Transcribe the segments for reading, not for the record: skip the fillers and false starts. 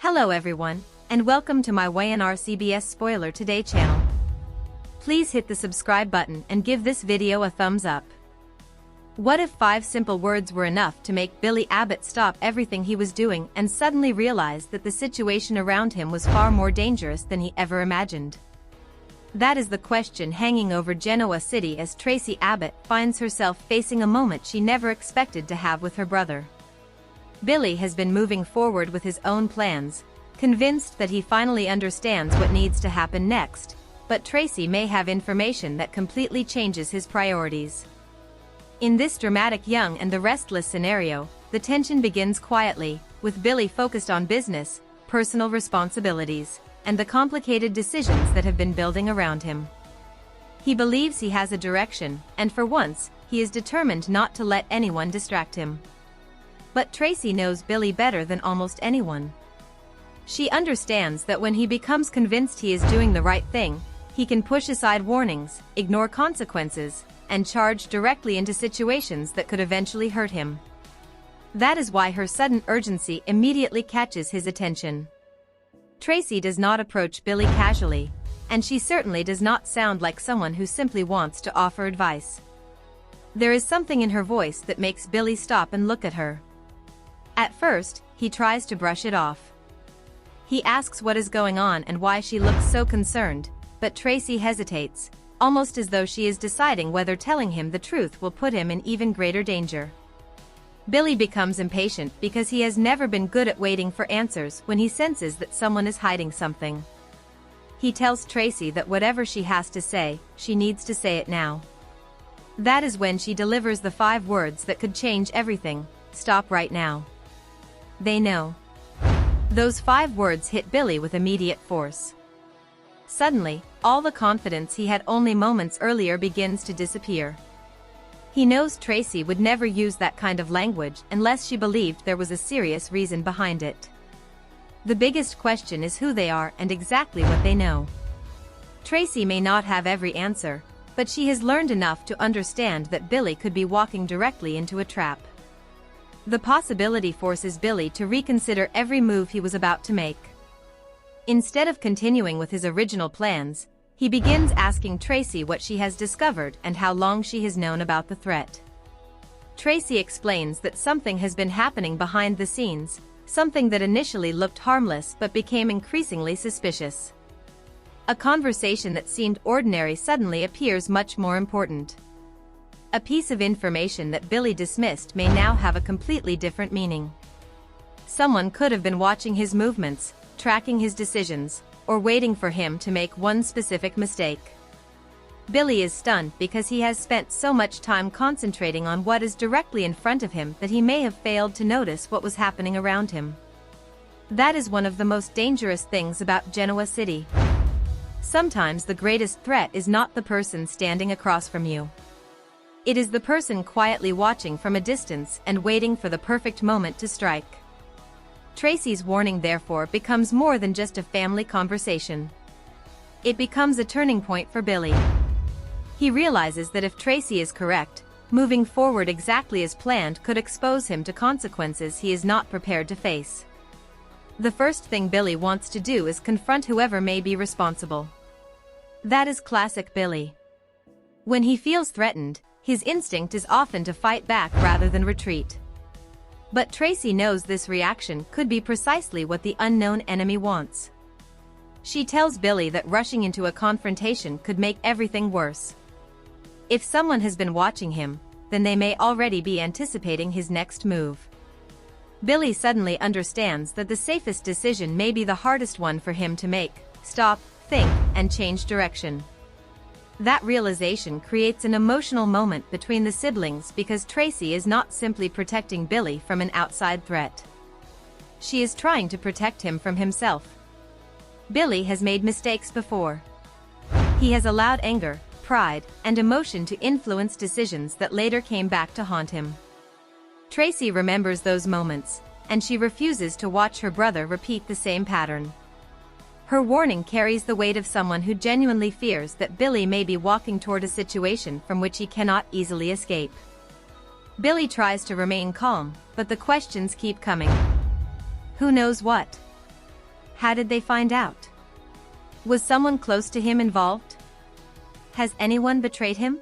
Hello everyone, and welcome to my YNR CBS Spoiler Today channel. Please hit the subscribe button and give this video a thumbs up. What if 5 simple words were enough to make Billy Abbott stop everything he was doing and suddenly realize that the situation around him was far more dangerous than he ever imagined? That is the question hanging over Genoa City as Traci Abbott finds herself facing a moment she never expected to have with her brother. Billy has been moving forward with his own plans, convinced that he finally understands what needs to happen next, but Tracy may have information that completely changes his priorities. In this dramatic Young and the Restless scenario, the tension begins quietly, with Billy focused on business, personal responsibilities, and the complicated decisions that have been building around him. He believes he has a direction, and for once, he is determined not to let anyone distract him. But Tracy knows Billy better than almost anyone. She understands that when he becomes convinced he is doing the right thing, he can push aside warnings, ignore consequences, and charge directly into situations that could eventually hurt him. That is why her sudden urgency immediately catches his attention. Tracy does not approach Billy casually, and she certainly does not sound like someone who simply wants to offer advice. There is something in her voice that makes Billy stop and look at her. At first, he tries to brush it off. He asks what is going on and why she looks so concerned, but Tracy hesitates, almost as though she is deciding whether telling him the truth will put him in even greater danger. Billy becomes impatient because he has never been good at waiting for answers when he senses that someone is hiding something. He tells Tracy that whatever she has to say, she needs to say it now. That is when she delivers the 5 words that could change everything: stop right now. They know. Those 5 words hit Billy with immediate force. Suddenly, all the confidence he had only moments earlier begins to disappear. He knows Tracy would never use that kind of language unless she believed there was a serious reason behind it. The biggest question is who they are and exactly what they know. Tracy may not have every answer, but she has learned enough to understand that Billy could be walking directly into a trap. The possibility forces Billy to reconsider every move he was about to make. Instead of continuing with his original plans, he begins asking Tracy what she has discovered and how long she has known about the threat. Tracy explains that something has been happening behind the scenes, something that initially looked harmless but became increasingly suspicious. A conversation that seemed ordinary suddenly appears much more important. A piece of information that Billy dismissed may now have a completely different meaning. Someone could have been watching his movements, tracking his decisions, or waiting for him to make one specific mistake. Billy is stunned because he has spent so much time concentrating on what is directly in front of him that he may have failed to notice what was happening around him. That is one of the most dangerous things about Genoa City. Sometimes the greatest threat is not the person standing across from you. It is the person quietly watching from a distance and waiting for the perfect moment to strike. Tracy's warning therefore becomes more than just a family conversation. It becomes a turning point for Billy. He realizes that if Tracy is correct, moving forward exactly as planned could expose him to consequences he is not prepared to face. The first thing Billy wants to do is confront whoever may be responsible. That is classic Billy. When he feels threatened, his instinct is often to fight back rather than retreat. But Tracy knows this reaction could be precisely what the unknown enemy wants. She tells Billy that rushing into a confrontation could make everything worse. If someone has been watching him, then they may already be anticipating his next move. Billy suddenly understands that the safest decision may be the hardest one for him to make: stop, think, and change direction. That realization creates an emotional moment between the siblings because Tracy is not simply protecting Billy from an outside threat. She is trying to protect him from himself. Billy has made mistakes before. He has allowed anger, pride, and emotion to influence decisions that later came back to haunt him. Tracy remembers those moments, and she refuses to watch her brother repeat the same pattern. Her warning carries the weight of someone who genuinely fears that Billy may be walking toward a situation from which he cannot easily escape. Billy tries to remain calm, but the questions keep coming. Who knows what? How did they find out? Was someone close to him involved? Has anyone betrayed him?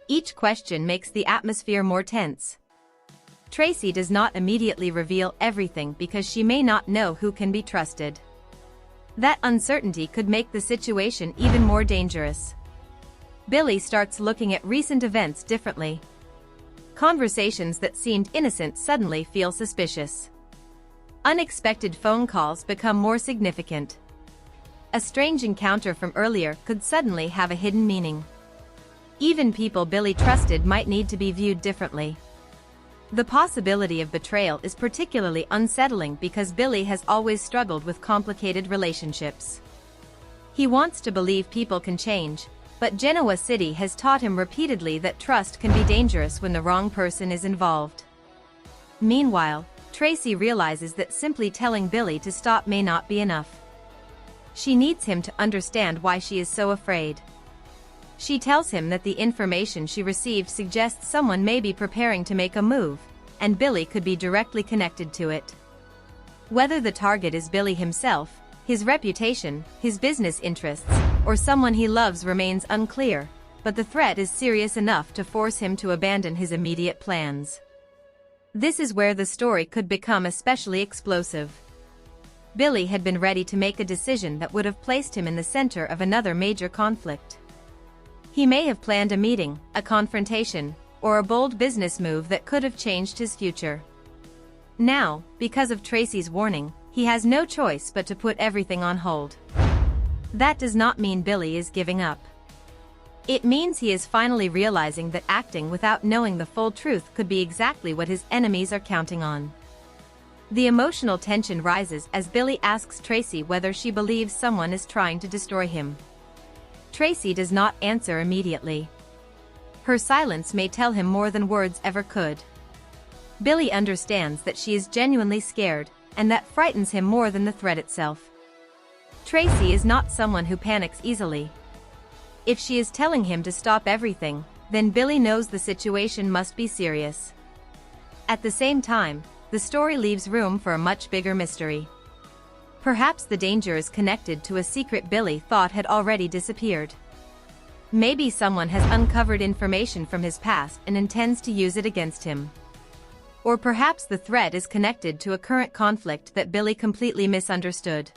Each question makes the atmosphere more tense. Tracy does not immediately reveal everything because she may not know who can be trusted. That uncertainty could make the situation even more dangerous. Billy starts looking at recent events differently. Conversations that seemed innocent suddenly feel suspicious. Unexpected phone calls become more significant. A strange encounter from earlier could suddenly have a hidden meaning. Even people Billy trusted might need to be viewed differently. The possibility of betrayal is particularly unsettling because Billy has always struggled with complicated relationships. He wants to believe people can change, but Genoa City has taught him repeatedly that trust can be dangerous when the wrong person is involved. Meanwhile, Tracy realizes that simply telling Billy to stop may not be enough. She needs him to understand why she is so afraid. She tells him that the information she received suggests someone may be preparing to make a move, and Billy could be directly connected to it. Whether the target is Billy himself, his reputation, his business interests, or someone he loves remains unclear, but the threat is serious enough to force him to abandon his immediate plans. This is where the story could become especially explosive. Billy had been ready to make a decision that would have placed him in the center of another major conflict. He may have planned a meeting, a confrontation, or a bold business move that could have changed his future. Now, because of Tracy's warning, he has no choice but to put everything on hold. That does not mean Billy is giving up. It means he is finally realizing that acting without knowing the full truth could be exactly what his enemies are counting on. The emotional tension rises as Billy asks Tracy whether she believes someone is trying to destroy him. Tracy does not answer immediately. Her silence may tell him more than words ever could. Billy understands that she is genuinely scared, and that frightens him more than the threat itself. Tracy is not someone who panics easily. If she is telling him to stop everything, then Billy knows the situation must be serious. At the same time, the story leaves room for a much bigger mystery. Perhaps the danger is connected to a secret Billy thought had already disappeared. Maybe someone has uncovered information from his past and intends to use it against him. Or perhaps the threat is connected to a current conflict that Billy completely misunderstood.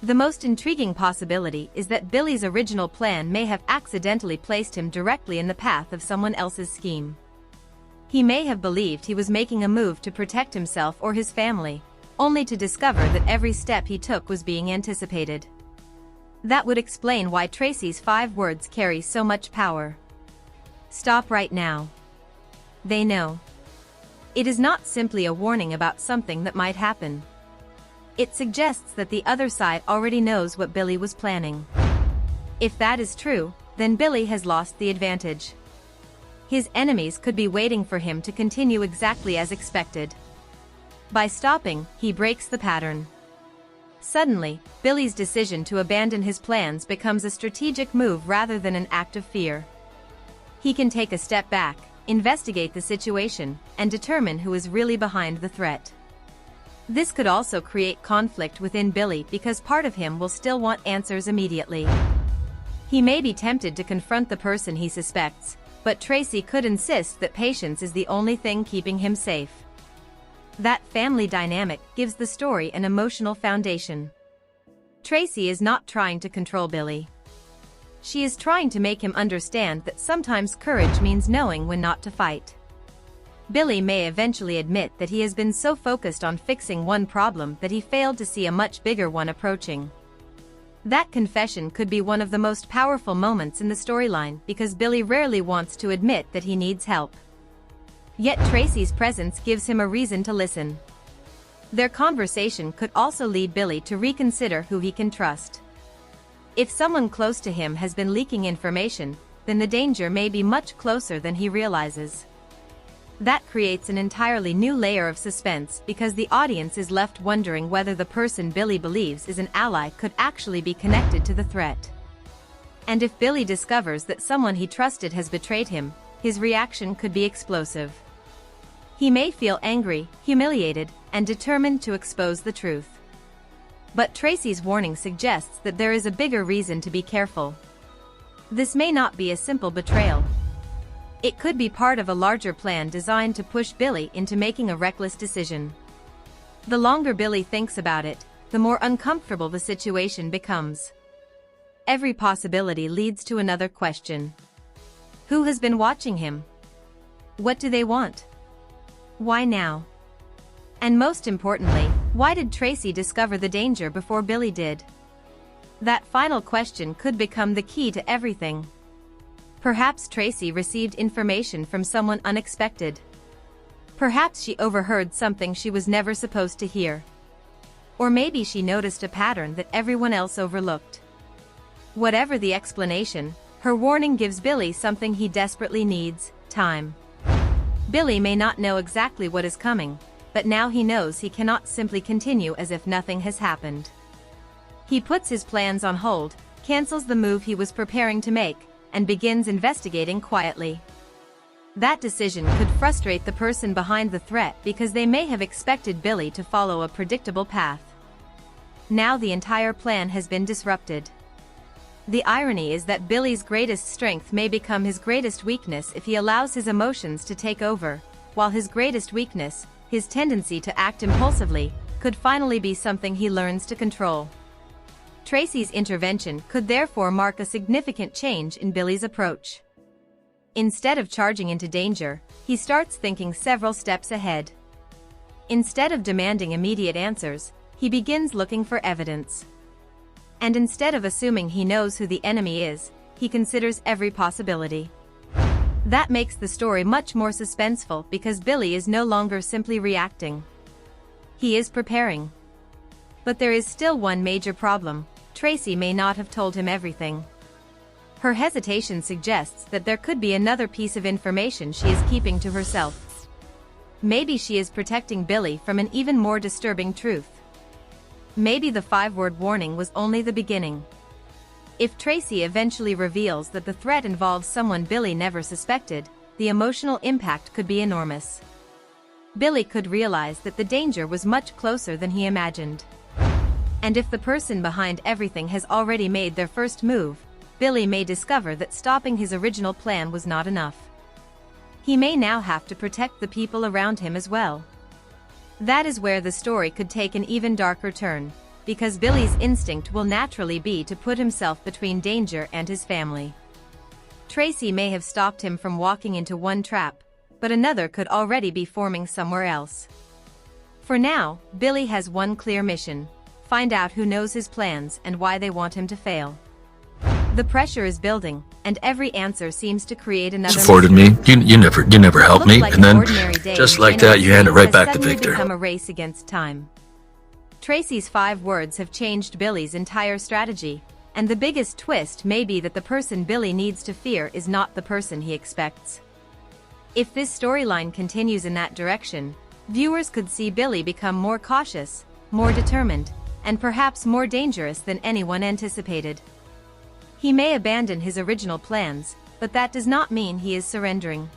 The most intriguing possibility is that Billy's original plan may have accidentally placed him directly in the path of someone else's scheme. He may have believed he was making a move to protect himself or his family, only to discover that every step he took was being anticipated. That would explain why Tracy's 5 words carry so much power. Stop right now. They know. It is not simply a warning about something that might happen. It suggests that the other side already knows what Billy was planning. If that is true, then Billy has lost the advantage. His enemies could be waiting for him to continue exactly as expected. By stopping, he breaks the pattern. Suddenly, Billy's decision to abandon his plans becomes a strategic move rather than an act of fear. He can take a step back, investigate the situation, and determine who is really behind the threat. This could also create conflict within Billy because part of him will still want answers immediately. He may be tempted to confront the person he suspects, but Tracy could insist that patience is the only thing keeping him safe. That family dynamic gives the story an emotional foundation. Tracy is not trying to control Billy. She is trying to make him understand that sometimes courage means knowing when not to fight. Billy may eventually admit that he has been so focused on fixing one problem that he failed to see a much bigger one approaching. That confession could be one of the most powerful moments in the storyline because Billy rarely wants to admit that he needs help. Yet Tracy's presence gives him a reason to listen. Their conversation could also lead Billy to reconsider who he can trust. If someone close to him has been leaking information, then the danger may be much closer than he realizes. That creates an entirely new layer of suspense because the audience is left wondering whether the person Billy believes is an ally could actually be connected to the threat. And if Billy discovers that someone he trusted has betrayed him, his reaction could be explosive. He may feel angry, humiliated, and determined to expose the truth. But Tracy's warning suggests that there is a bigger reason to be careful. This may not be a simple betrayal. It could be part of a larger plan designed to push Billy into making a reckless decision. The longer Billy thinks about it, the more uncomfortable the situation becomes. Every possibility leads to another question. Who has been watching him? What do they want? Why now? And most importantly, why did Tracy discover the danger before Billy did? That final question could become the key to everything. Perhaps Tracy received information from someone unexpected. Perhaps she overheard something she was never supposed to hear. Or maybe she noticed a pattern that everyone else overlooked. Whatever the explanation, her warning gives Billy something he desperately needs: time. Billy may not know exactly what is coming, but now he knows he cannot simply continue as if nothing has happened. He puts his plans on hold, cancels the move he was preparing to make, and begins investigating quietly. That decision could frustrate the person behind the threat because they may have expected Billy to follow a predictable path. Now the entire plan has been disrupted. The irony is that Billy's greatest strength may become his greatest weakness if he allows his emotions to take over, while his greatest weakness, his tendency to act impulsively, could finally be something he learns to control. Tracy's intervention could therefore mark a significant change in Billy's approach. Instead of charging into danger, he starts thinking several steps ahead. Instead of demanding immediate answers, he begins looking for evidence. And instead of assuming he knows who the enemy is, he considers every possibility. That makes the story much more suspenseful because Billy is no longer simply reacting. He is preparing. But there is still one major problem: Tracy may not have told him everything. Her hesitation suggests that there could be another piece of information she is keeping to herself. Maybe she is protecting Billy from an even more disturbing truth. Maybe the 5-word warning was only the beginning. If Tracy eventually reveals that the threat involves someone Billy never suspected, the emotional impact could be enormous. Billy could realize that the danger was much closer than he imagined. And if the person behind everything has already made their first move, Billy may discover that stopping his original plan was not enough. He may now have to protect the people around him as well. That is where the story could take an even darker turn, because Billy's instinct will naturally be to put himself between danger and his family. Tracy may have stopped him from walking into one trap, but another could already be forming somewhere else. For now, Billy has one clear mission: find out who knows his plans and why they want him to fail. The pressure is building, and every answer seems to create another supported me. You never helped me, like and then just like that, you hand it right back to Victor. Become a race against time. Tracy's 5 words have changed Billy's entire strategy, and the biggest twist may be that the person Billy needs to fear is not the person he expects. If this storyline continues in that direction, viewers could see Billy become more cautious, more determined, and perhaps more dangerous than anyone anticipated. He may abandon his original plans, but that does not mean he is surrendering.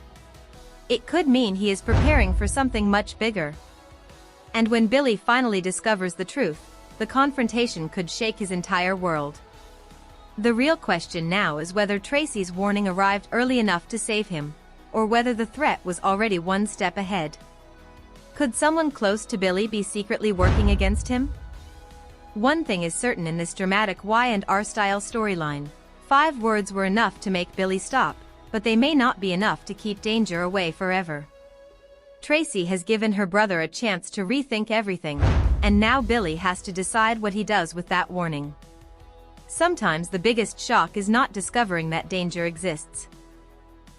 It could mean he is preparing for something much bigger. And when Billy finally discovers the truth, the confrontation could shake his entire world. The real question now is whether Tracy's warning arrived early enough to save him, or whether the threat was already one step ahead. Could someone close to Billy be secretly working against him? One thing is certain in this dramatic Y&R style storyline: 5 words were enough to make Billy stop, but they may not be enough to keep danger away forever. Tracy has given her brother a chance to rethink everything, and now Billy has to decide what he does with that warning. Sometimes the biggest shock is not discovering that danger exists.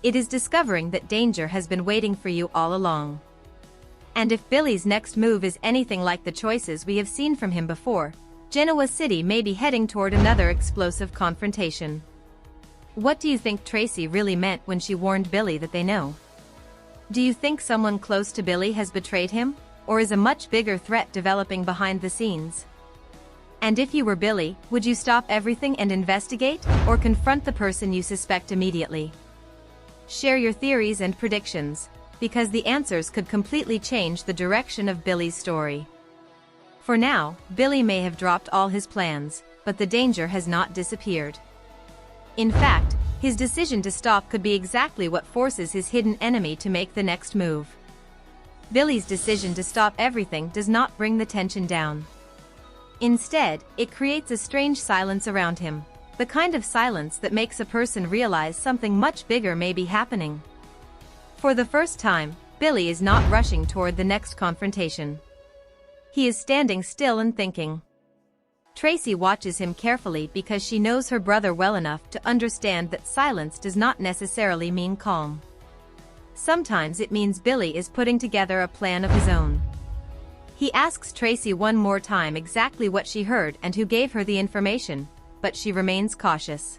It is discovering that danger has been waiting for you all along. And if Billy's next move is anything like the choices we have seen from him before, Genoa City may be heading toward another explosive confrontation. What do you think Tracy really meant when she warned Billy that they know? Do you think someone close to Billy has betrayed him, or is a much bigger threat developing behind the scenes? And if you were Billy, would you stop everything and investigate, or confront the person you suspect immediately? Share your theories and predictions, because the answers could completely change the direction of Billy's story. For now, Billy may have dropped all his plans, but the danger has not disappeared. In fact, his decision to stop could be exactly what forces his hidden enemy to make the next move. Billy's decision to stop everything does not bring the tension down. Instead, it creates a strange silence around him, the kind of silence that makes a person realize something much bigger may be happening. For the first time, Billy is not rushing toward the next confrontation. He is standing still and thinking. Tracy watches him carefully because she knows her brother well enough to understand that silence does not necessarily mean calm. Sometimes it means Billy is putting together a plan of his own. He asks Tracy one more time exactly what she heard and who gave her the information, but she remains cautious.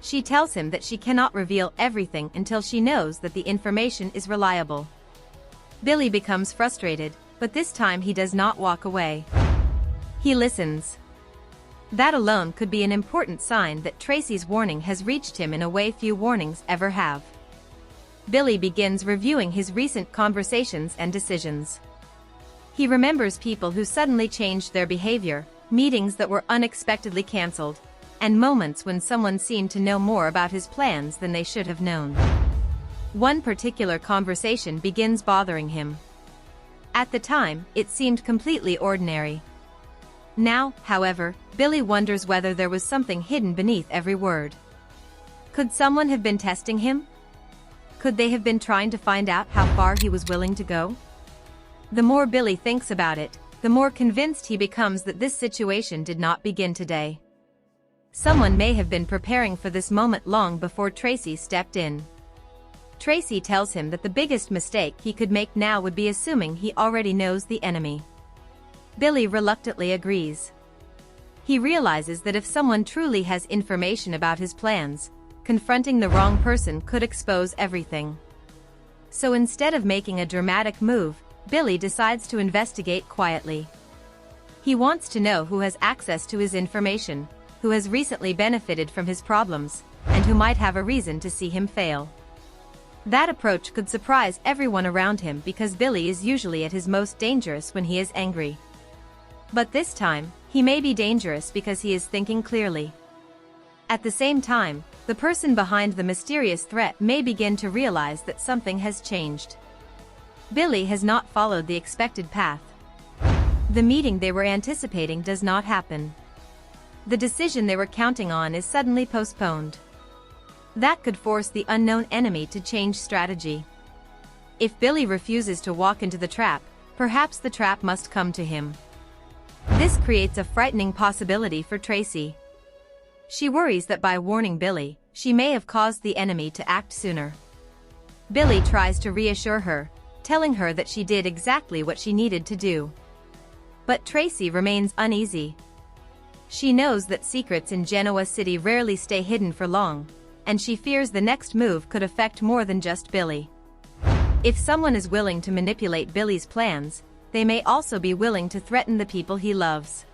She tells him that she cannot reveal everything until she knows that the information is reliable. Billy becomes frustrated, but this time he does not walk away. He listens. That alone could be an important sign that Tracy's warning has reached him in a way few warnings ever have. Billy begins reviewing his recent conversations and decisions. He remembers people who suddenly changed their behavior, meetings that were unexpectedly cancelled, and moments when someone seemed to know more about his plans than they should have known. One particular conversation begins bothering him. At the time, it seemed completely ordinary. Now, however, Billy wonders whether there was something hidden beneath every word. Could someone have been testing him? Could they have been trying to find out how far he was willing to go? The more Billy thinks about it, the more convinced he becomes that this situation did not begin today. Someone may have been preparing for this moment long before Tracy stepped in. Tracy tells him that the biggest mistake he could make now would be assuming he already knows the enemy. Billy reluctantly agrees. He realizes that if someone truly has information about his plans, confronting the wrong person could expose everything. So instead of making a dramatic move, Billy decides to investigate quietly. He wants to know who has access to his information, who has recently benefited from his problems, and who might have a reason to see him fail. That approach could surprise everyone around him because Billy is usually at his most dangerous when he is angry. But this time, he may be dangerous because he is thinking clearly. At the same time, the person behind the mysterious threat may begin to realize that something has changed. Billy has not followed the expected path. The meeting they were anticipating does not happen. The decision they were counting on is suddenly postponed. That could force the unknown enemy to change strategy. If Billy refuses to walk into the trap, perhaps the trap must come to him. This creates a frightening possibility for Tracy. She worries that by warning Billy, she may have caused the enemy to act sooner. Billy tries to reassure her, telling her that she did exactly what she needed to do. But Tracy remains uneasy. She knows that secrets in Genoa City rarely stay hidden for long, and she fears the next move could affect more than just Billy. If someone is willing to manipulate Billy's plans, they may also be willing to threaten the people he loves.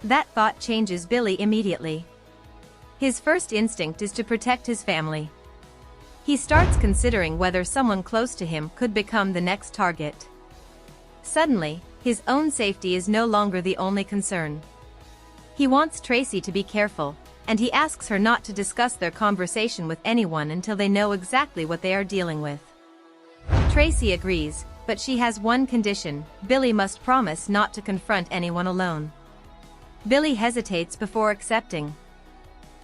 That thought changes Billy immediately. His first instinct is to protect his family. He starts considering whether someone close to him could become the next target. Suddenly, his own safety is no longer the only concern. He wants Tracy to be careful, and he asks her not to discuss their conversation with anyone until they know exactly what they are dealing with. Tracy agrees, but she has one condition: Billy must promise not to confront anyone alone. Billy hesitates before accepting.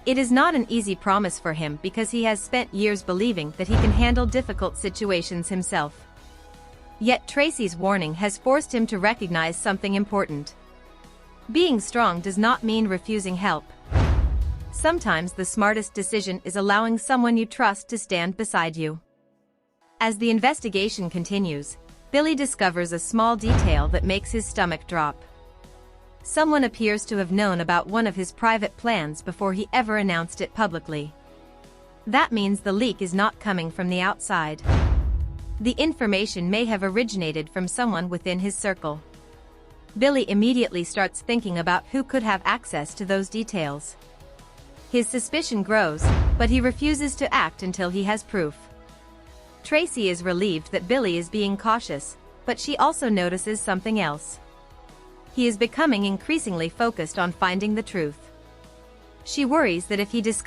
It is not an easy promise for him because he has spent years believing that he can handle difficult situations himself. Yet Tracy's warning has forced him to recognize something important. Being strong does not mean refusing help. Sometimes the smartest decision is allowing someone you trust to stand beside you. As the investigation continues, Billy discovers a small detail that makes his stomach drop. Someone appears to have known about one of his private plans before he ever announced it publicly. That means the leak is not coming from the outside. The information may have originated from someone within his circle. Billy immediately starts thinking about who could have access to those details. His suspicion grows, but he refuses to act until he has proof. Tracy is relieved that Billy is being cautious, but she also notices something else. he is becoming increasingly focused on finding the truth. She worries that if he discusses